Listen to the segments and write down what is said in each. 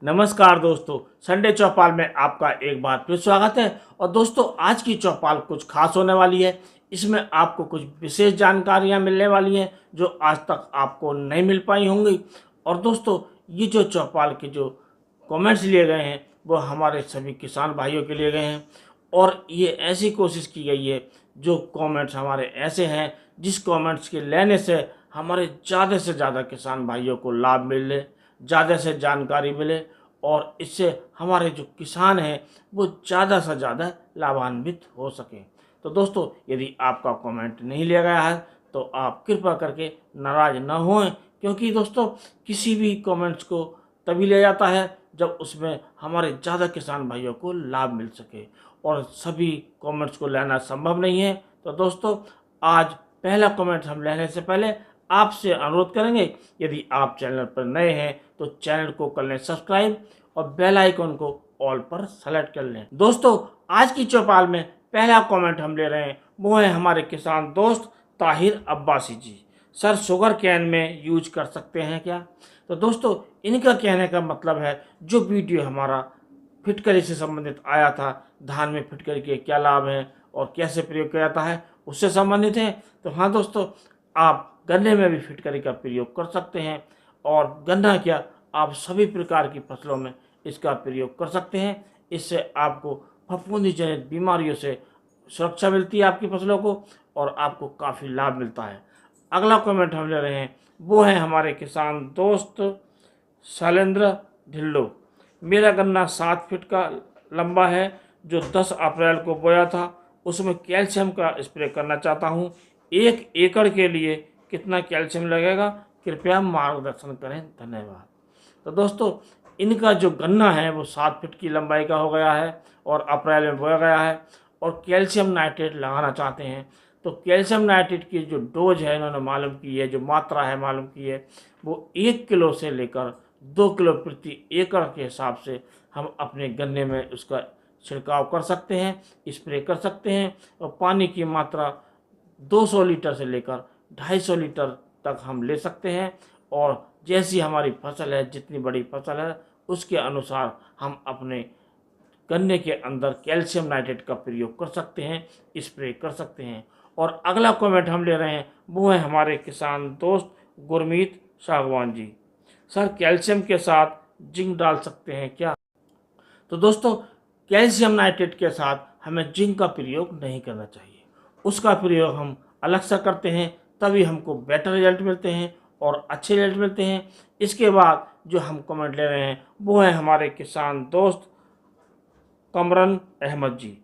नमस्कार दोस्तों, संडे चौपाल में आपका एक बार फिर स्वागत है। और दोस्तों, आज की चौपाल कुछ खास होने वाली है। इसमें आपको कुछ विशेष जानकारियां मिलने वाली हैं जो आज तक आपको नहीं मिल पाई होंगी। और दोस्तों, ये जो चौपाल के जो कमेंट्स लिए गए हैं वो हमारे सभी किसान भाइयों के लिए गए हैं। और ये ऐसी कोशिश की गई है जो कमेंट्स हमारे ऐसे हैं जिस कमेंट्स के लेने से हमारे ज़्यादा से ज़्यादा किसान भाइयों को लाभ मिले, ज़्यादा से जानकारी मिले और इससे हमारे जो किसान हैं वो ज़्यादा से ज़्यादा लाभान्वित हो सकें। तो दोस्तों, यदि आपका कमेंट नहीं लिया गया है तो आप कृपा करके नाराज़ न हों, क्योंकि दोस्तों किसी भी कमेंट्स को तभी लिया जाता है जब उसमें हमारे ज़्यादा किसान भाइयों को लाभ मिल सके, और सभी कमेंट्स को लेना संभव नहीं है। तो दोस्तों, आज पहला कमेंट हम लेने से पहले आपसे अनुरोध करेंगे, यदि आप चैनल पर नए हैं तो चैनल को कर लें सब्सक्राइब और बेल आइकन को ऑल पर सेलेक्ट कर लें। दोस्तों, आज की चौपाल में पहला कमेंट हम ले रहे हैं, वो है हमारे किसान दोस्त ताहिर अब्बासी जी। सर, शुगर कैन में यूज कर सकते हैं क्या? तो दोस्तों, इनका कहने का मतलब है जो वीडियो हमारा फिटकरी से संबंधित आया था, धान में फिटकरी के क्या लाभ हैं और कैसे प्रयोग किया जाता है, उससे संबंधित है। तो हाँ दोस्तों, आप गन्ने में भी फिटकरी का प्रयोग कर सकते हैं, और गन्ना क्या, आप सभी प्रकार की फसलों में इसका प्रयोग कर सकते हैं। इससे आपको फफूंदी जनित बीमारियों से सुरक्षा मिलती है आपकी फसलों को, और आपको काफ़ी लाभ मिलता है। अगला कमेंट हम ले रहे हैं, वो है हमारे किसान दोस्त शैलेंद्र ढिल्लो। मेरा गन्ना 7 फीट का लंबा है, जो 10 अप्रैल को बोया था। उसमें कैल्शियम का स्प्रे करना चाहता हूँ। 1 एकड़ के लिए कितना कैल्शियम लगेगा, कृपया मार्गदर्शन करें, धन्यवाद। तो दोस्तों, इनका जो गन्ना है वो 7 फीट की लंबाई का हो गया है और अप्रैल में बोया गया है, और कैल्शियम नाइट्रेट लगाना चाहते हैं। तो कैल्शियम नाइट्रेट की जो डोज है इन्होंने मालूम की है, जो मात्रा है मालूम की है, वो 1 किलो से लेकर 2 किलो प्रति एकड़ के हिसाब से हम अपने गन्ने में उसका छिड़काव कर सकते हैं, स्प्रे कर सकते हैं। और पानी की मात्रा 200 लीटर से लेकर 250 लीटर तक हम ले सकते हैं, और जैसी हमारी फसल है, जितनी बड़ी फसल है, उसके अनुसार हम अपने गन्ने के अंदर कैल्शियम नाइट्रेट का प्रयोग कर सकते हैं, स्प्रे कर सकते हैं। और अगला कमेंट हम ले रहे हैं, वो है हमारे किसान दोस्त गुरमीत सागवान जी। सर, कैल्शियम के साथ जिंक डाल सकते हैं क्या? तो दोस्तों, कैल्शियम नाइट्रेट के साथ हमें जिंक का प्रयोग नहीं करना चाहिए। उसका प्रयोग हम अलग से करते हैं, तभी हमको बेटर रिजल्ट मिलते हैं और अच्छे रिजल्ट मिलते हैं। इसके बाद जो हम कमेंट ले रहे हैं वो है हमारे किसान दोस्त कमरन अहमद जी।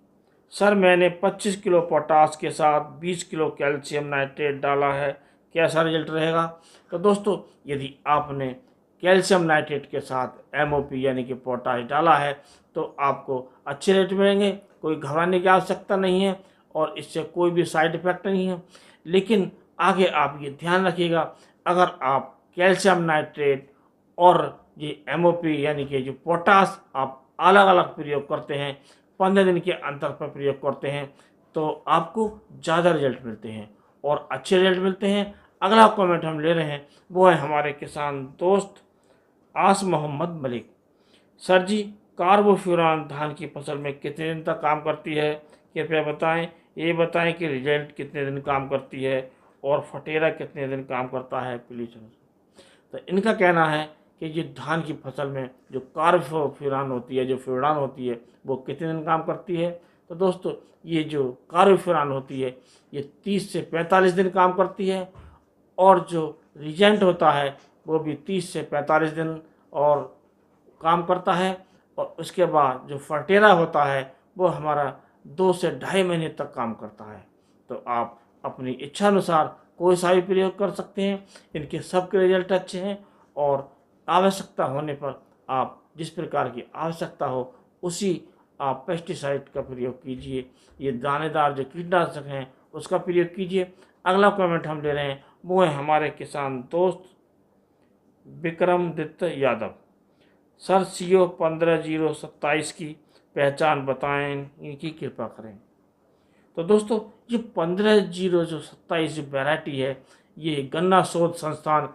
सर, मैंने 25 किलो पोटास के साथ 20 किलो कैल्शियम नाइट्रेट डाला है, कैसा रिजल्ट रहेगा? तो दोस्तों, यदि आपने कैल्शियम नाइट्रेट के साथ एमओपी यानी कि पोटाश डाला है तो आपको अच्छे रेट मिलेंगे, कोई घबराने की आवश्यकता नहीं है, और इससे कोई भी साइड इफेक्ट नहीं है। लेकिन आगे आप ये ध्यान रखिएगा, अगर आप कैल्शियम नाइट्रेट और ये एमओपी यानी कि जो पोटास आप अलग अलग प्रयोग करते हैं, 15 दिन के अंतर पर प्रयोग करते हैं, तो आपको ज़्यादा रिजल्ट मिलते हैं और अच्छे रिजल्ट मिलते हैं। अगला कमेंट हम ले रहे हैं, वो है हमारे किसान दोस्त आस मोहम्मद मलिक। सर जी, कार्बोफ्यूरान धान की फसल में कितने दिन तक काम करती है, कृपया बताएं। ये बताएं कि रिजल्ट कितने दिन काम करती है और फटेरा कितने दिन काम करता है, प्लीज। तो इनका कहना है कि ये धान की फसल में जो कार्बोफ्यूरान होती है, जो फ्यूरान होती है, वो कितने दिन काम करती है? तो दोस्तों, ये जो कार्बोफ्यूरान होती है ये 30 से 45 दिन काम करती है, और जो रिजेंट होता है वो भी 30 से 45 दिन और काम करता है। और उसके बाद जो फर्टेरा होता है वो हमारा 2 से 2.5 महीने तक काम करता है। तो आप अपनी इच्छा अनुसार कोई सा भी प्रयोग कर सकते हैं, इनके सबके रिजल्ट अच्छे हैं। और आवश्यकता होने पर आप जिस प्रकार की आवश्यकता हो उसी आप पेस्टिसाइड का प्रयोग कीजिए। ये दानेदार जो कीटनाशक हैं उसका प्रयोग कीजिए। अगला कमेंट हम ले रहे हैं, वो है हमारे किसान दोस्त विक्रमदित्य यादव। सर, CO 15027 की पहचान बताएं, इनकी कृपा करें। तो दोस्तों, ये 15027 जो वैरायटी है, ये गन्ना शोध संस्थान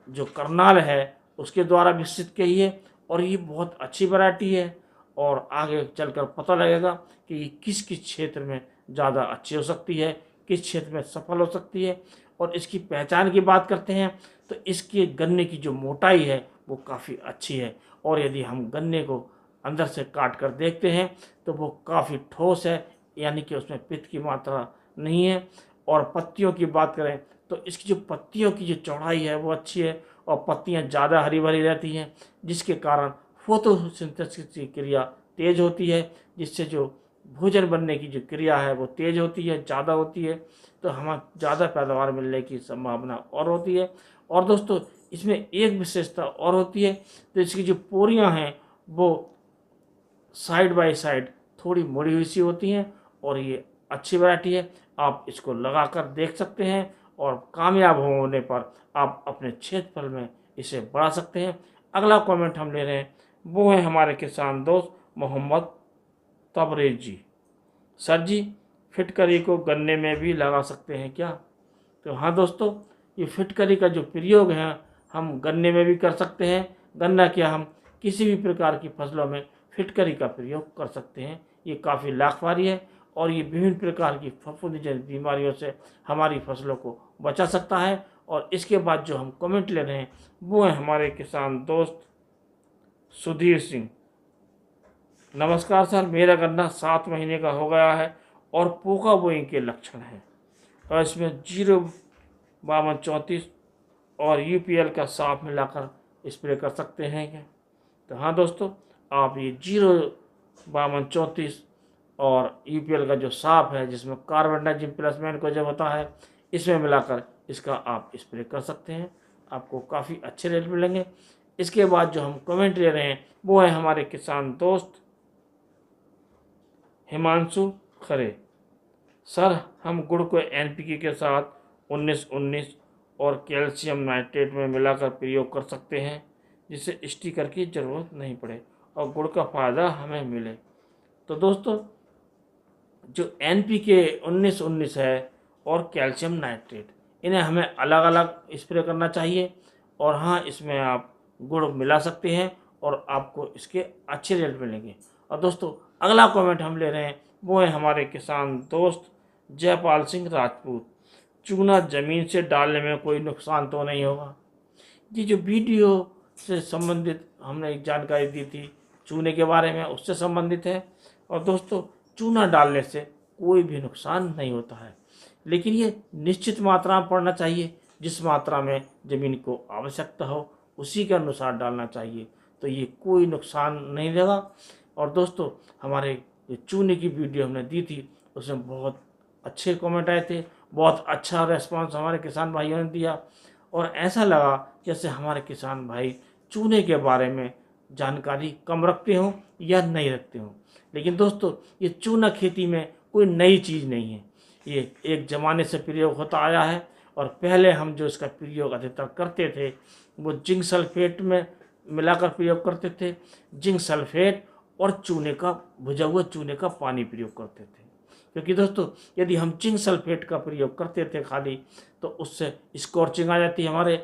जो करनाल है उसके द्वारा विकसित की है, और ये बहुत अच्छी वैरायटी है और आगे चलकर पता लगेगा कि ये किस किस क्षेत्र में ज़्यादा अच्छी हो सकती है, किस क्षेत्र में सफल हो सकती है। और इसकी पहचान की बात करते हैं तो इसके गन्ने की जो मोटाई है वो काफ़ी अच्छी है और यदि हम गन्ने को अंदर से काट कर देखते हैं तो वो काफ़ी ठोस है, यानी कि उसमें पित्त की मात्रा नहीं है। और पत्तियों की बात करें तो इसकी जो पत्तियों की जो चौड़ाई है वो अच्छी है और पत्तियां ज़्यादा हरी भरी रहती हैं, जिसके कारण फोटोसिंथेसिस की क्रिया तेज होती है, जिससे जो भोजन बनने की जो क्रिया है वो तेज होती है, ज़्यादा होती है, तो हमें ज़्यादा पैदावार मिलने की संभावना और होती है। और दोस्तों इसमें एक विशेषता और होती है, तो इसकी जो पोरियां हैं वो साइड बाय साइड थोड़ी मुड़ी हुई सी होती हैं और ये अच्छी वैरायटी है। आप इसको लगाकर देख सकते हैं और कामयाब होने पर आप अपने क्षेत्रफल में इसे बढ़ा सकते हैं। अगला कमेंट हम ले रहे हैं, वो है हमारे किसान दोस्त मोहम्मद तबरेज जी। सर जी, फिटकरी को गन्ने में भी लगा सकते हैं क्या? तो हाँ दोस्तों, ये फिटकरी का जो प्रयोग है हम गन्ने में भी कर सकते हैं। गन्ना क्या, हम किसी भी प्रकार की फसलों में फिटकरी का प्रयोग कर सकते हैं। ये काफ़ी लाभकारी है और ये विभिन्न प्रकार की फफूंदीजन्य बीमारियों से हमारी फसलों को बचा सकता है। और इसके बाद जो हम कमेंट ले रहे हैं वो है हमारे किसान दोस्त सुधीर सिंह। नमस्कार सर, मेरा गन्ना 7 महीने का हो गया है और पोका बोइंग के लक्षण हैं और इसमें 05234 और यूपीएल का साफ मिलाकर स्प्रे कर सकते हैं क्या? तो हाँ दोस्तों, आप ये 05234 और यूपीएल का जो साफ है जिसमें कार्बेंडाजिम प्लस मैन को जब होता है, इसमें मिलाकर इसका आप स्प्रे कर सकते हैं, आपको काफ़ी अच्छे रेट मिलेंगे। इसके बाद जो हम कमेंट ले रहे हैं वो है हमारे किसान दोस्त हिमांशु खरे। सर, हम गुड़ को एनपीके के साथ 19-19 और कैल्शियम नाइट्रेट में मिलाकर प्रयोग कर सकते हैं, जिससे स्टिकर की ज़रूरत नहीं पड़े और गुड़ का फ़ायदा हमें मिले। तो दोस्तों, जो एनपीके 19-19 है और कैल्शियम नाइट्रेट, इन्हें हमें अलग अलग स्प्रे करना चाहिए। और हाँ, इसमें आप गुड़ मिला सकते हैं और आपको इसके अच्छे रेट मिलेंगे। और दोस्तों, अगला कमेंट हम ले रहे हैं वो है हमारे किसान दोस्त जयपाल सिंह राजपूत। चूना ज़मीन से डालने में कोई नुकसान तो नहीं होगा? ये जो वीडियो से संबंधित हमने एक जानकारी दी थी चूने के बारे में, उससे संबंधित है। और दोस्तों, चूना डालने से कोई भी नुकसान नहीं होता है, लेकिन ये निश्चित मात्रा में पड़ना चाहिए। जिस मात्रा में ज़मीन को आवश्यकता हो उसी के अनुसार डालना चाहिए, तो ये कोई नुकसान नहीं देगा। और दोस्तों, हमारे जो चूने की वीडियो हमने दी थी उसमें बहुत अच्छे कमेंट आए थे, बहुत अच्छा रेस्पॉन्स हमारे किसान भाइयों ने दिया और ऐसा लगा जैसे हमारे किसान भाई चूने के बारे में जानकारी कम रखते हों या नहीं रखते हों। लेकिन दोस्तों, ये चूना खेती में कोई नई चीज़ नहीं है, ये एक ज़माने से प्रयोग होता आया है। और पहले हम जो इसका प्रयोग अधिकतर करते थे वो जिंक सल्फेट में मिलाकर प्रयोग करते थे। जिंक सल्फेट और चूने का भुजा हुआ चूने का पानी प्रयोग करते थे, क्योंकि दोस्तों यदि हम जिंक सल्फेट का प्रयोग करते थे खाली तो उससे स्कॉर्चिंग आ जाती है हमारे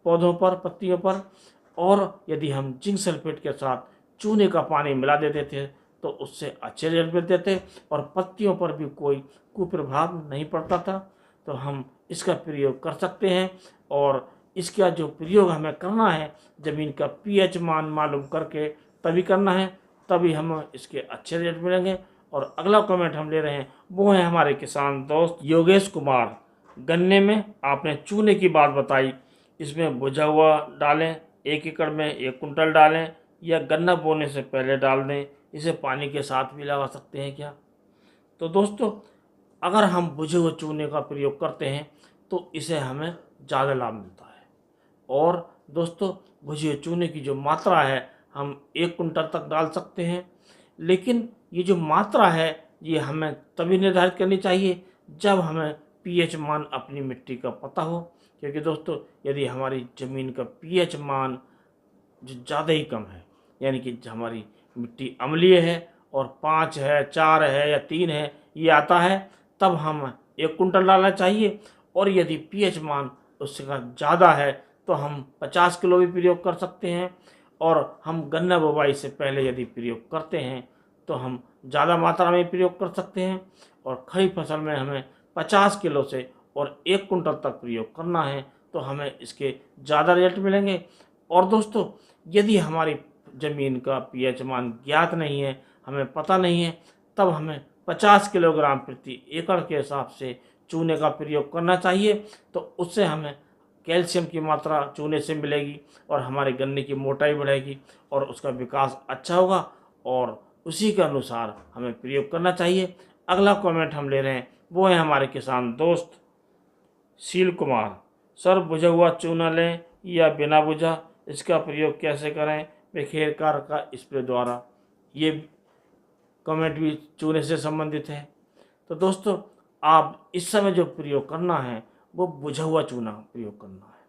पौधों पर, पत्तियों पर। और यदि हम जिंक सल्फेट के साथ चूने का पानी मिला देते थे तो उससे अच्छे रिजल्ट मिलते थे और पत्तियों पर भी कोई कुप्रभाव नहीं पड़ता था। तो हम इसका प्रयोग कर सकते हैं और इसका जो प्रयोग हमें करना है ज़मीन का पीएच मान मालूम करके तभी करना है, तभी हम इसके अच्छे रिजल्ट मिलेंगे। और अगला कमेंट हम ले रहे हैं वो है हमारे किसान दोस्त योगेश कुमार। गन्ने में आपने चूने की बात बताई, इसमें भुजा हुआ डालें, 1 एकड़ में 1 कुंटल डालें या गन्ना बोने से पहले डाल दें, इसे पानी के साथ भी लगा सकते हैं क्या? तो दोस्तों, अगर हम भुजे हुए चूने का प्रयोग करते हैं तो इसे हमें ज़्यादा लाभ मिलता है। और दोस्तों, भुजे हुए चूने की जो मात्रा है हम 1 कुंटल तक डाल सकते हैं, लेकिन ये जो मात्रा है ये हमें तभी निर्धारित करनी चाहिए जब हमें पीएच मान अपनी मिट्टी का पता हो। क्योंकि दोस्तों, यदि हमारी ज़मीन का पीएच मान जो ज़्यादा ही कम है, यानी कि हमारी मिट्टी अम्लीय है और 5 है, 4 है या 3 है, ये आता है, तब हम 1 कुंटल डालना चाहिए। और यदि पीएच मान उससे ज़्यादा है तो हम 50 किलो भी प्रयोग कर सकते हैं। और हम गन्ना बुवाई से पहले यदि प्रयोग करते हैं तो हम ज़्यादा मात्रा में प्रयोग कर सकते हैं। और खड़ी फसल में हमें 50 किलो से और 1 कुंटल तक प्रयोग करना है तो हमें इसके ज़्यादा रिजल्ट मिलेंगे। और दोस्तों, यदि हमारी ज़मीन का पीएच मान ज्ञात नहीं है, हमें पता नहीं है, तब हमें 50 किलोग्राम प्रति एकड़ के हिसाब से चूने का प्रयोग करना चाहिए। तो उससे हमें कैल्शियम की मात्रा चूने से मिलेगी और हमारे गन्ने की मोटाई बढ़ेगी और उसका विकास अच्छा होगा और उसी के अनुसार हमें प्रयोग करना चाहिए। अगला कमेंट हम ले रहे हैं, वो है हमारे किसान दोस्त शील कुमार। सर, बुझा हुआ चूना लें या बिना बुझा, इसका प्रयोग कैसे करें बिखेरकर का स्प्रे द्वारा? ये कमेंट भी चूने से संबंधित है। तो दोस्तों, आप इस समय जो प्रयोग करना है वो बुझा हुआ चूना प्रयोग करना है।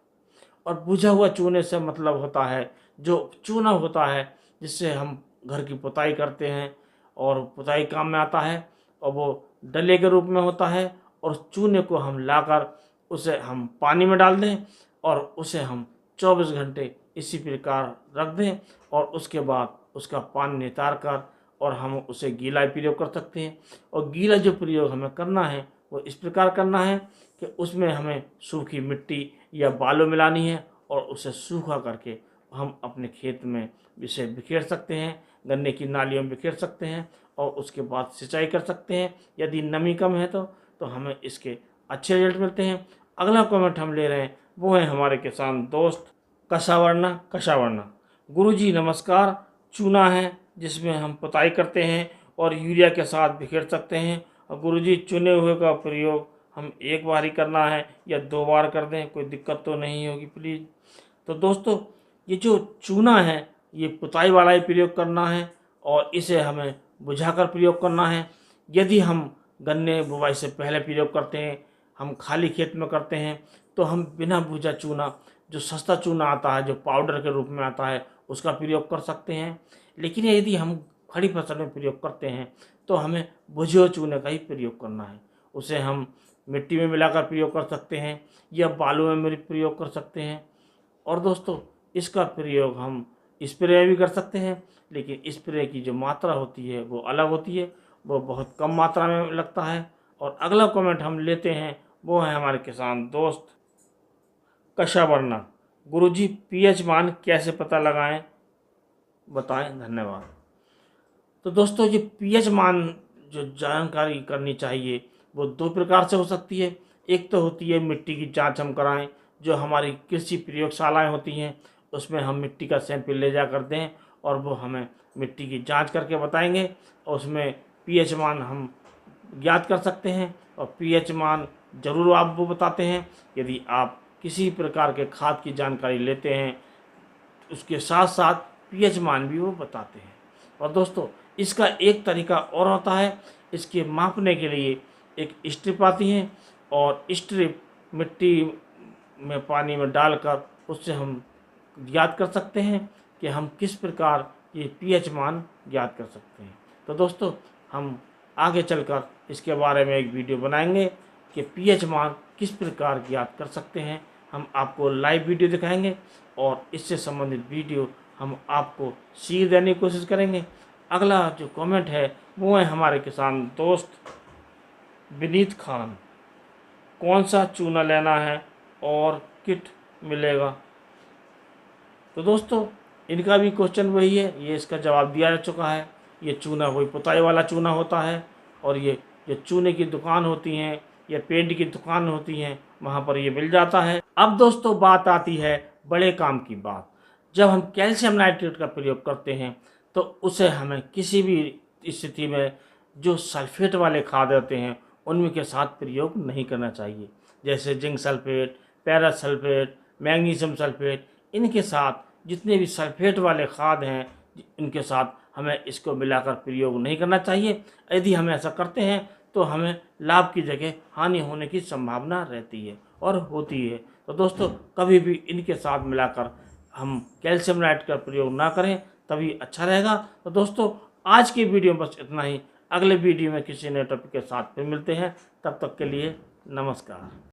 और बुझा हुआ चूने से मतलब होता है जो चूना होता है जिससे हम घर की पुताई करते हैं और पुताई काम में आता है, और वो डले के रूप में होता है। और चूने को हम लाकर उसे हम पानी में डाल दें और उसे हम 24 घंटे इसी प्रकार रख दें और उसके बाद उसका पानी नितार कर और हम उसे गीला प्रयोग कर सकते हैं। और गीला जो प्रयोग हमें करना है वो इस प्रकार करना है कि उसमें हमें सूखी मिट्टी या बालू मिलानी है और उसे सूखा करके हम अपने खेत में इसे बिखेर सकते हैं, गन्ने की नालियों में बिखेर सकते हैं और उसके बाद सिंचाई कर सकते हैं। यदि नमी कम है तो हमें इसके अच्छे रिजल्ट मिलते हैं। अगला कमेंट हम ले रहे हैं, वो है हमारे किसान दोस्त कशावर्णा। गुरुजी नमस्कार, चूना है जिसमें हम पुताई करते हैं और यूरिया के साथ बिखेर सकते हैं। और गुरुजी, चुने हुए का प्रयोग हम एक बार ही करना है या 2 बार कर दें, कोई दिक्कत तो नहीं होगी प्लीज़? तो दोस्तों, ये जो चूना है ये पुताई वाला ही प्रयोग करना है और इसे हमें बुझाकर प्रयोग करना है। यदि हम गन्ने बुवाई से पहले प्रयोग करते हैं, हम खाली खेत में करते हैं, तो हम बिना बुझा चूना, जो सस्ता चूना आता है, जो पाउडर के रूप में आता है, उसका प्रयोग कर सकते हैं। लेकिन यदि हम खड़ी फसल में प्रयोग करते हैं तो हमें बुझे हुए चूने का ही प्रयोग करना है। उसे हम मिट्टी में मिलाकर प्रयोग कर सकते हैं या बालू में प्रयोग कर सकते हैं। और दोस्तों, इसका प्रयोग हम स्प्रे भी कर सकते हैं, लेकिन स्प्रे की जो मात्रा होती है वो अलग होती है, वो बहुत कम मात्रा में लगता है। और अगला कमेंट हम लेते हैं, वो है हमारे किसान दोस्त कशावर्णा। गुरुजी, पीएच मान कैसे पता लगाएं, बताएं, धन्यवाद। तो दोस्तों, ये पीएच मान जो जानकारी करनी चाहिए वो 2 प्रकार से हो सकती है। एक तो होती है मिट्टी की जांच हम कराएं, जो हमारी कृषि प्रयोगशालाएं होती हैं, उसमें हम मिट्टी का सैंपल ले जा कर दें और वो हमें मिट्टी की जांच करके बताएंगे और उसमें पीएच मान हम ज्ञात कर सकते हैं। और पीएच मान ज़रूर आप वो बताते हैं। यदि आप किसी प्रकार के खाद की जानकारी लेते हैं उसके साथ साथ पीएच मान भी वो बताते हैं। और दोस्तों, इसका एक तरीका और होता है, इसके मापने के लिए एक स्ट्रिप आती है और स्ट्रिप मिट्टी में पानी में डालकर उससे हम ज्ञात कर सकते हैं कि हम किस प्रकार ये पीएच मान ज्ञात कर सकते हैं। तो दोस्तों, हम आगे चलकर इसके बारे में एक वीडियो बनाएंगे कि पीएच मान किस प्रकार ज्ञात कर सकते हैं। हम आपको लाइव वीडियो दिखाएंगे और इससे संबंधित वीडियो हम आपको सीख देने की कोशिश करेंगे। अगला जो कमेंट है वो है हमारे किसान दोस्त विनीत खान। कौन सा चूना लेना है और किट मिलेगा? तो दोस्तों, इनका भी क्वेश्चन वही है, ये इसका जवाब दिया जा चुका है। ये चूना कोई पुताई वाला चूना होता है और ये जो चूने की दुकान होती हैं या पेंट की दुकान होती हैं वहाँ पर ये मिल जाता है। अब दोस्तों, बात आती है बड़े काम की बात। जब हम कैल्शियम नाइट्रेट का प्रयोग करते हैं तो उसे हमें किसी भी स्थिति में जो सल्फेट वाले खाद होते हैं उनमें के साथ प्रयोग नहीं करना चाहिए। जैसे zinc sulphate, ferrous sulphate, magnesium sulphate, इनके साथ जितने भी सल्फेट वाले खाद हैं इनके साथ हमें इसको मिलाकर प्रयोग नहीं करना चाहिए। यदि हम ऐसा करते हैं तो हमें लाभ की जगह हानि होने की संभावना रहती है और होती है। तो दोस्तों, कभी भी इनके साथ मिलाकर हम कैल्शियम नाइट्रेट का प्रयोग ना करें, तभी अच्छा रहेगा। तो दोस्तों, आज की वीडियो में बस इतना ही। अगले वीडियो में किसी नए टॉपिक के साथ फिर मिलते हैं। तब तक के लिए नमस्कार।